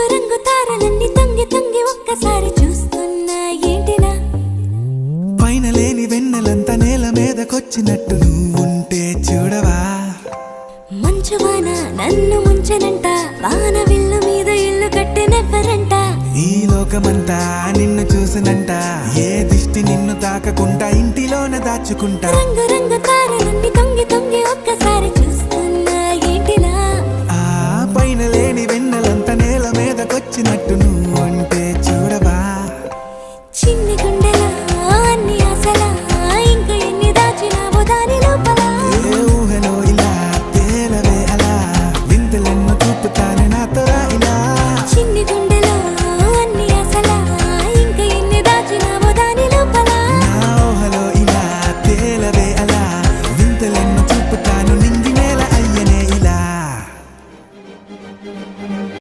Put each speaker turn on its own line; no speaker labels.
రంగు రంగు తారలన్నీ తొంగి తొంగి ఒక్కసారి చూస్తున్నా ఏంటిలా
పైన లేని వెన్నెలంతా నేల మీదకొచ్చినట్టు నువ్వుంటే చూడవా
మంచువాన నన్ను ముంచనంట వాన విల్లు మీద ఇల్లు కట్టినెవ్వరంట
ఈ లోకమంతా నిన్ను చూసినంట ఏ దిష్టి నిన్ను తాకకుండా ఇంటిలోన దాచుకుంటా
రంగు